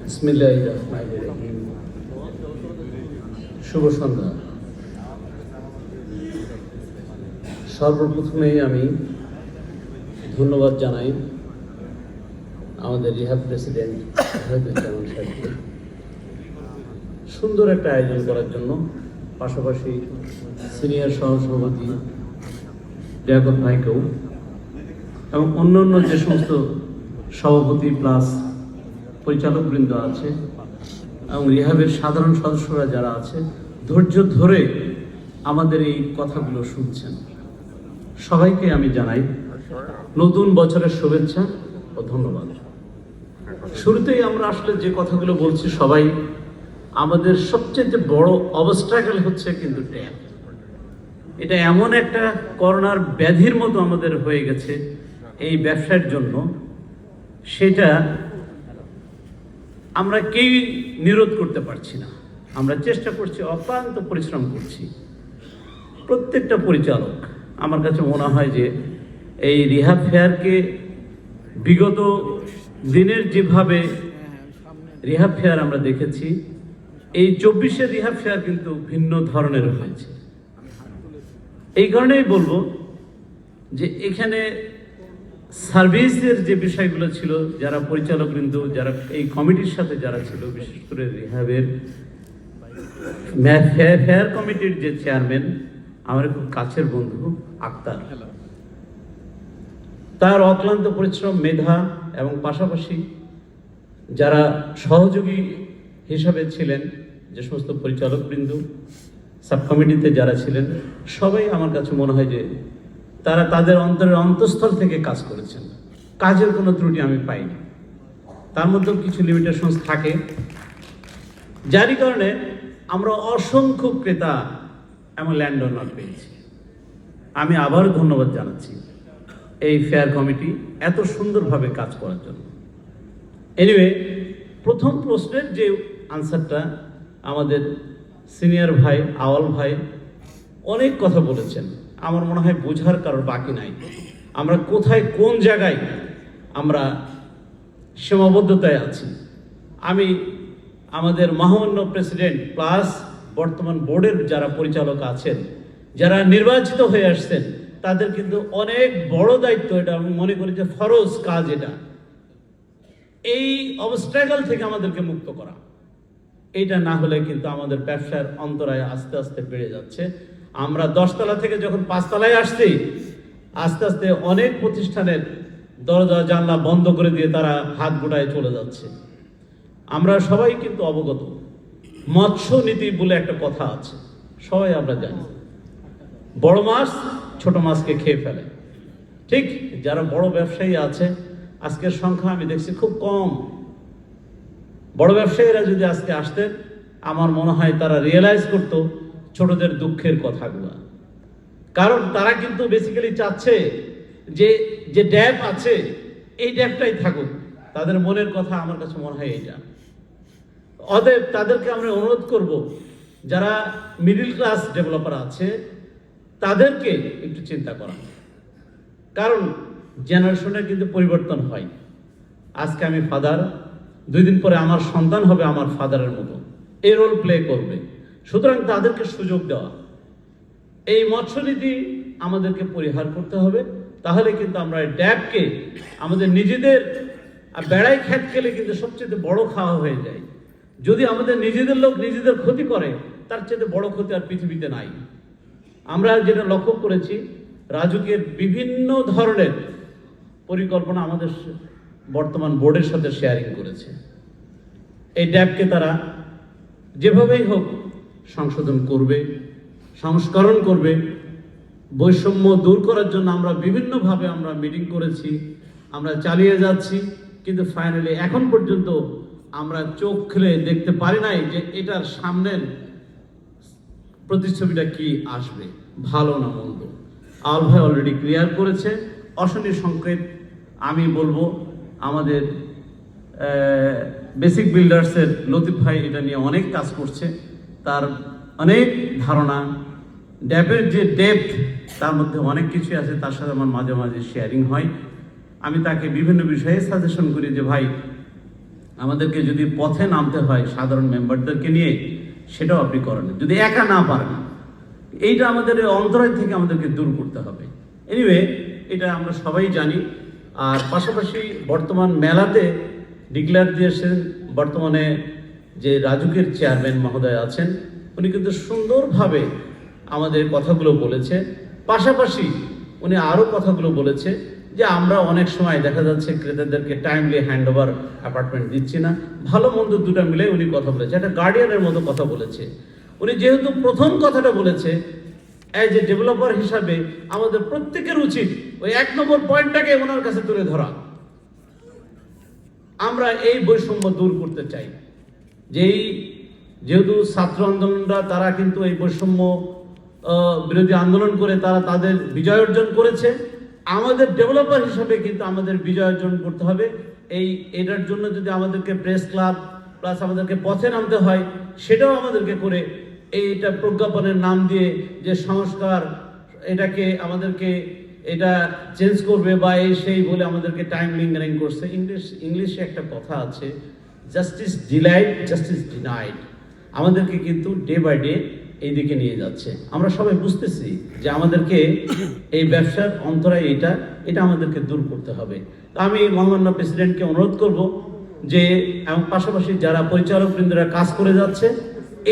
বিসমিল্লাহির রহমানির রহিম। শুভ সন্ধ্যা। সর্বপ্রথমেই আমি ধন্যবাদ জানাই আমাদের রিহাব প্রেসিডেন্ট ওয়াহিদুজ্জামান সাহেবকে সুন্দর একটা আয়োজন করার জন্য, পাশাপাশি সিনিয়র সহসভাপতি লিয়াকত ভাইকেও এবং অন্যান্য যে সমস্ত সভাপতি প্লাস পরিচালকবৃন্দ আছে এবং রিহাবের সাধারণ সদস্যরা যারা আছে ধৈর্য ধরে আমাদের এই কথাগুলো শুনছেন, সবাইকে আমি জানাই নতুন বছরের শুভেচ্ছা ও ধন্যবাদ। শুরুতেই আমরা আসলে যে কথাগুলো বলছি, সবাই আমাদের সবচেয়ে বড় অবস্ট্রাগল হচ্ছে কিন্তু ট্যাপ। এটা এমন একটা করোনার ব্যাধির মতো আমাদের হয়ে গেছে এই ব্যবসার জন্য, সেটা আমরা কেউই নিরোধ করতে পারছি না। আমরা চেষ্টা করছি, অক্লান্ত পরিশ্রম করছি। প্রত্যেকটা পরিচালক, আমার কাছে মনে হয় যে এই রিহাব ফেয়ারকে বিগত দিনের যেভাবে রিহাব ফেয়ার আমরা দেখেছি, এই 24-এর রিহাব ফেয়ার কিন্তু ভিন্ন ধরনের হয়েছে। এই কারণেই বলবো যে এখানে সার্ভিসের যে বিষয়গুলো ছিল, যারা পরিচালক বিন্দু, যারা এই কমিটির সাথে যারা ছিল, বিশেষ করে রিহাবের ফেয়ার কমিটির যে চেয়ারম্যান, আমার খুব কাছের বন্ধু আক্তার, তার অক্লান্ত পরিশ্রম, মেধা এবং পাশাপাশি যারা সহযোগী হিসাবে ছিলেন, যে সমস্ত পরিচালক বৃন্দ, সাব কমিটিতে যারা ছিলেন, সবাই আমার কাছে মনে হয় যে তারা তাদের অন্তরের অন্তঃস্থল থেকে কাজ করেছেন। কাজের কোনো ত্রুটি আমি পাইনি। তার মধ্যেও কিছু লিমিটেশনস থাকে, যারই কারণে আমরা অসংখ্য ক্রেতা এবং ল্যান্ড ওনার পেয়েছি। আমি আবার ধন্যবাদ জানাচ্ছি এই ফেয়ার কমিটি এত সুন্দরভাবে কাজ করার জন্য। এনিওয়ে, প্রথম প্রশ্নের যে আনসারটা আমাদের সিনিয়র ভাই আওয়াল ভাই অনেক কথা বলেছেন, আমার মনে হয় বোঝার কারোর বাকি নাই। আমরা কোথায় কোন জায়গায় আমরা সীমাবদ্ধতায় আছি। আমি আমাদের মহামান্য প্রেসিডেন্ট প্লাস বর্তমান বোর্ডের যারা পরিচালক আছেন, যারা নির্বাচিত হয়ে আসছেন, তাদের কিন্তু অনেক বড় দায়িত্ব এটা। আমি মনে করি যে ফরজ কাজ এটা, এই অবস্ট্রাগল থেকে আমাদেরকে মুক্ত করা। এইটা না হলে কিন্তু আমাদের ব্যবসার অন্তরায় আস্তে আস্তে বেড়ে যাচ্ছে। আমরা 10 তলা থেকে যখন 5 তলায় আসছি, আস্তে আস্তে অনেক প্রতিষ্ঠানের দরজা জানলা বন্ধ করে দিয়ে তারা হাত গোটায় চলে যাচ্ছে। আমরা সবাই কিন্তু অবগত, মৎস্য নীতি বলে একটা কথা আছে, সবাই আমরা জানি, বড় মাছ ছোট মাছকে খেয়ে ফেলে। ঠিক যারা বড় ব্যবসায়ী আছে, আজকের সংখ্যা আমি দেখছি খুব কম। বড় ব্যবসায়ীরা যদি আজকে আসতেন, আমার মনে হয় তারা রিয়েলাইজ করতো ছোটদের দুঃখের কথাগুলো। কারণ তারা কিন্তু বেসিক্যালি চাচ্ছে যে যে ড্যাপ আছে এই ড্যাপটাই থাকুক। তাদের মনের কথা আমার কাছে মনে হয় এইটা। অতএব তাদেরকে আমরা অনুরোধ করব, যারা মিডল ক্লাস ডেভেলপার আছে তাদেরকে একটু চিন্তা করা। কারণ জেনারেশনের কিন্তু পরিবর্তন হয়। আজকে আমি ফাদার, 2 দিন পরে আমার সন্তান হবে আমার ফাদারের মতো, এই রোল প্লে করবে। সুতরাং তাদেরকে সুযোগ দেওয়া, এই মৎস্যনীতি আমাদেরকে পরিহার করতে হবে। তাহলে কিন্তু আমরা ড্যাবকে আমাদের নিজেদের, বেড়াই খ্যাত খেলে কিন্তু সবচেয়ে বড় খাওয়া হয়ে যায়। যদি আমাদের নিজেদের লোক নিজেদের ক্ষতি করে, তার চেয়ে বড় ক্ষতি আর পৃথিবীতে নাই। আমরা যেটা লক্ষ্য করেছি, রাজুকের বিভিন্ন ধরনের পরিকল্পনা আমাদের বর্তমান বোর্ডের সাথে শেয়ারিং করেছে। এই ড্যাবকে তারা যেভাবেই হোক সংশোধন করবে, সংস্করণ করবে। বৈষম্য দূর করার জন্য আমরা বিভিন্নভাবে আমরা মিটিং করেছি, আমরা চালিয়ে যাচ্ছি, কিন্তু ফাইনালি এখন পর্যন্ত আমরা চোখ খুলে দেখতে পারি নাই যে এটার সামনের প্রতিচ্ছবিটা কি আসবে, ভালো না মন্দ। আল ভাই অলরেডি ক্লিয়ার করেছে। অশনি সংকেত আমি বলবো, আমাদের বেসিক বিল্ডার্সের লতিফ ভাই এটা নিয়ে অনেক কাজ করছে, তার অনেক ধারণা। ড্যাপের যে ডেপথ, তার মধ্যে অনেক কিছু আছে, তার সাথে আমার মাঝে মাঝে শেয়ারিং হয়। আমি তাকে বিভিন্ন বিষয়ে সাজেশন করি যে ভাই আমাদেরকে যদি পথে নামতে হয় সাধারণ মেম্বারদেরকে নিয়ে, সেটাও আপনি করেন। যদি একা না পারেন, এইটা আমাদের অন্তরায় থেকে আমাদেরকে দূর করতে হবে। এনিওয়ে, এটা আমরা সবাই জানি। আর পাশাপাশি বর্তমান মেলাতে ডিক্লেয়ার দিয়েছেন বর্তমানে যে রাজুকের চেয়ারম্যান মহোদয় আছেন, উনি কিন্তু সুন্দরভাবে আমাদের কথাগুলো বলেছে। পাশাপাশি উনি আরও কথাগুলো বলেছে যে আমরা অনেক সময় দেখা যাচ্ছে ক্রেতাদেরকে টাইমলি হ্যান্ড ওভার অ্যাপার্টমেন্ট দিচ্ছি না। ভালো মন্দ দুটা মিলে উনি কথা বলেছে, একটা গার্ডিয়ানের মতো কথা বলেছে। উনি যেহেতু প্রথম কথাটা বলেছে, অ্যাজ এ ডেভেলপার হিসাবে আমাদের প্রত্যেকের উচিত ওই 1 নম্বর পয়েন্টটাকে ওনার কাছে তুলে ধরা। আমরা এই বৈষম্য দূর করতে চাই। যেহেতু ছাত্র আন্দোলনরা তারা কিন্তু এই বৈষম্য বিরোধী আন্দোলন করে তারা তাদের বিজয় অর্জন করেছে, আমাদের ডেভেলপার হিসাবে কিন্তু আমাদের বিজয় অর্জন করতে হবে। এটার জন্য যদি আমাদেরকে প্রেস ক্লাব প্লাস আমাদেরকে পথে নামতে হয়, সেটাও আমাদেরকে করে এইটা প্রজ্ঞাপনের নাম দিয়ে যে সংস্কার, এটাকে আমাদেরকে এটা চেঞ্জ করবে বা এই সেই বলে আমাদেরকে টাইম লিঙ্গারিং করছে। ইংলিশে একটা কথা আছে, জাস্টিস ডিলাইড, জাস্টিস ডিনাইড। আমাদেরকে কিন্তু ডে বাই ডে এই দিকে নিয়ে যাচ্ছে। আমরা সবাই বুঝতেছি যে আমাদেরকে এই ব্যবসার অন্তরায় এটা আমাদেরকে দূর করতে হবে। আমি মহামান্য প্রেসিডেন্টকে অনুরোধ করব যে এবং পাশাপাশি যারা পরিচালক বৃন্দরা কাজ করে যাচ্ছে,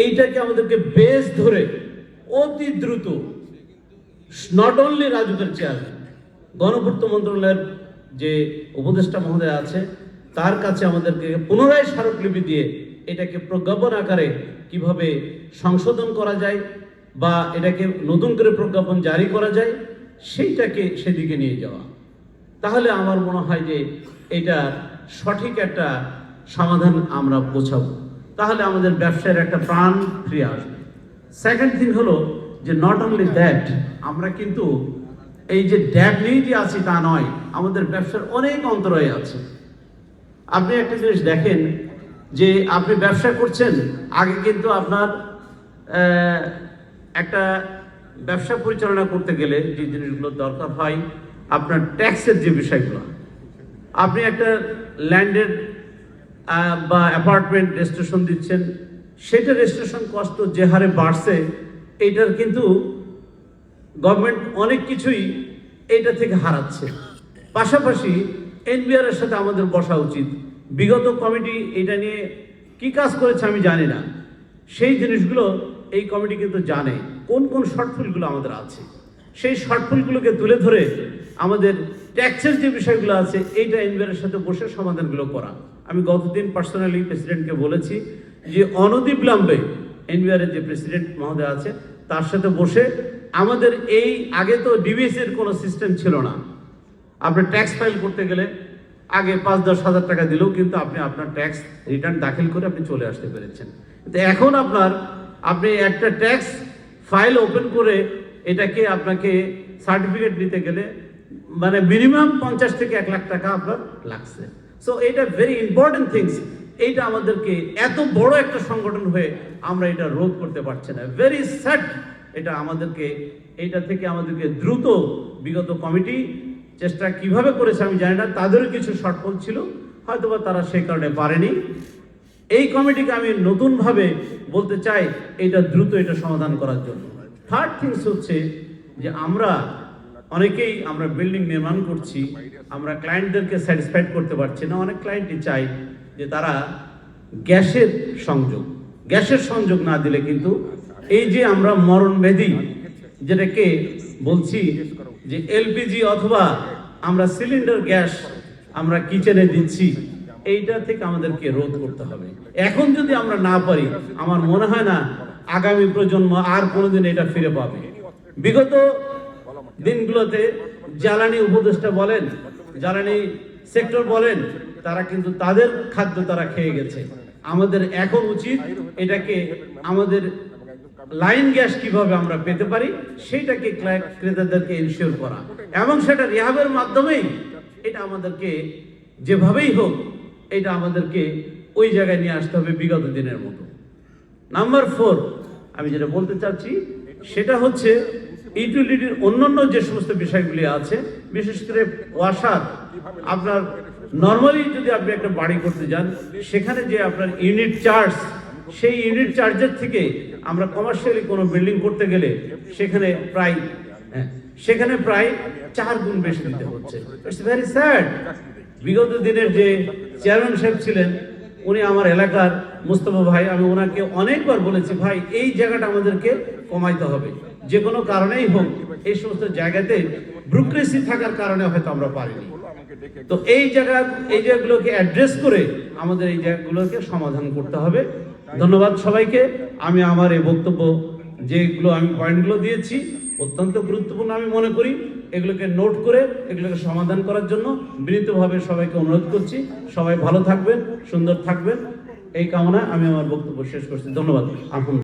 এইটাকে আমাদেরকে বেস ধরে অতি দ্রুত, নট অনলি রাজুকের চেয়ারম্যান, গণপূর্ত মন্ত্রণালয়ের যে উপদেষ্টা মহোদয় আছে তার কাছে আমাদেরকে পুনরায় স্মারকলিপি দিয়ে এটাকে প্রজ্ঞাপন আকারে কিভাবে সংশোধন করা যায় বা এটাকে নতুন করে প্রজ্ঞাপন জারি করা যায়, সেইটাকে সেদিকে নিয়ে যাওয়া। তাহলে আমার মনে হয় যে এটা সঠিক একটা সমাধান আমরা পৌঁছাবো। তাহলে আমাদের ব্যবসার একটা প্রাণ ফিরে আসবে। সেকেন্ড থিং হলো যে নট অনলি দ্যাট, আমরা কিন্তু এই যে ড্যাব নিয়ে যে আছি তা নয়, আমাদের ব্যবসার অনেক অন্তরায় আছে। আপনি একটা জিনিস দেখেন যে আপনি ব্যবসা করছেন, আগে কিন্তু আপনার একটা ব্যবসা পরিচালনা করতে গেলে যে জিনিসগুলো দরকার হয়, আপনার ট্যাক্সের যে বিষয়গুলো, আপনি একটা ল্যান্ডের বা অ্যাপার্টমেন্ট রেজিস্ট্রেশন দিচ্ছেন, সেটা রেজিস্ট্রেশন কষ্ট যে হারে বাড়ছে, এইটার কিন্তু গভর্নমেন্ট অনেক কিছুই এইটা থেকে হারাচ্ছে। পাশাপাশি এনবিআর এর সাথে আমাদের বসা উচিত। বিগত কমিটি এটা নিয়ে কি কাজ করেছে আমি জানি না, সেই জিনিসগুলো এই কমিটি কিন্তু জানে কোন কোন শর্টফুলগুলো আমাদের আছে। সেই শর্টফুলগুলোকে তুলে ধরে আমাদের ট্যাক্সের যে বিষয়গুলো আছে এইটা এনবিআর এর সাথে বসে সমাধানগুলো করা। আমি গতদিন পার্সোনালি প্রেসিডেন্টকে বলেছি যে অনতিবিলম্বে এনবিআর এর যে প্রেসিডেন্ট মহোদয় আছে তার সাথে বসে আমাদের এই আগে তো ডিবিএস এর কোনো সিস্টেম ছিল না। আপনি ট্যাক্স ফাইল করতে গেলে আগে 5-10 হাজার টাকা দিলেও কিন্তু আপনি আপনার ট্যাক্স রিটার্ন দাখিল করে আপনি চলে আসতে পেরেছেন। কিন্তু এখন আপনি একটা ট্যাক্স ফাইল ওপেন করে এটাকে আপনাকে সার্টিফিকেট নিতে গেলে মানে মিনিমাম 50 থেকে 1 লাখ টাকা আপনার লাগছে। সো এটা ভেরি ইম্পর্টেন্ট থিংস। এইটা আমাদেরকে এত বড় একটা সংগঠন হয়ে আমরা এটা রোধ করতে পারছি না। Very sad. এটা এইটা থেকে আমাদেরকে দ্রুত, বিগত কমিটি চেষ্টা কিভাবে করেছে আমি জানি না, তাদেরও কিছু শর্টফল ছিল, হয়তোবা তারা সেই কারণে পারেনি। এই কমিটিকে আমি নতুনভাবে বলতে চাই এটা দ্রুত এটা সমাধান করার জন্য। থার্ড থিংস হচ্ছে যে আমরা অনেকেই আমরা বিল্ডিং নির্মাণ করছি, আমরা ক্লায়েন্টদেরকে স্যাটিসফাইড করতে পারছি না। অনেক ক্লায়েন্টই চাই যে তারা গ্যাসের সংযোগ না দিলে কিন্তু এই যে আমরা মরণব্যাধি যেটাকে বলছি যে এলপিজি অথবা আমরা সিলিন্ডার গ্যাস আমরা কিচেনে দিচ্ছি, এইটা থেকে আমাদেরকে রোধ করতে হবে। এখন যদি আমরা না পারি, আমার মনে হয় না আগামী প্রজন্ম আর কোনোদিন এটা ফিরে পাবে। বিগত দিনগুলোতে জ্বালানি উপদেষ্টা বলেন, জ্বালানি সেক্টর বলেন, তারা কিন্তু তাদের খাদ্য তারা খেয়ে গেছে। আমাদের এখন উচিত এটাকে আমাদের লাইন গ্যাস কিভাবে আমরা পেতে পারি সেইটাকে ক্রেতাদেরকে ইনশিওর করা, এবং সেটা রিহাবের মাধ্যমেই এটা আমাদেরকে যেভাবেই হোক এটা আমাদেরকে ওই জায়গায় নিয়ে আসতে হবে বিগত দিনের মতো। নাম্বার 4 আমি যেটা বলতে চাচ্ছি সেটা হচ্ছে ইউটিলিটির অন্যান্য যে সমস্ত বিষয়গুলি আছে, বিশেষ করে ওয়াসার, আপনার নর্মালি যদি আপনি একটা বাড়ি করতে যান, সেখানে যে আপনার ইউনিট চার্জ, সেই ইউনিট চার্জের থেকে আমরা কমার্শিয়ালি কোনো বিল্ডিং করতে গেলে সেখানে প্রায় 4 গুণ বেশি দিতে হচ্ছে। It's very sad. বিগত দিনের যে চেয়ারম্যান সাহেব ছিলেন, উনি আমার এলাকার মুস্তফা ভাই, আমি ওনাকে অনেকবার বলেছি, ভাই এই জায়গাটা আমাদেরকে কমাইতে হবে, যে কোনো কারণেই হোক। এই সমস্ত জায়গাতে ব্যুরোক্রেসি থাকার কারণে হয়তো আমরা পারিনি। তো এই জায়গাগুলোকে অ্যাড্রেস করে আমাদের এই জায়গাগুলোকে সমাধান করতে হবে। ধন্যবাদ সবাইকে। আমি আমার এই বক্তব্য যেগুলো আমি পয়েন্টগুলো দিয়েছি অত্যন্ত গুরুত্বপূর্ণ আমি মনে করি। এগুলোকে নোট করে এগুলোকে সমাধান করার জন্য বিনীতভাবে সবাইকে অনুরোধ করছি। সবাই ভালো থাকবেন, সুন্দর থাকবেন, এই কামনা আমি আমার বক্তব্য শেষ করছি। ধন্যবাদ।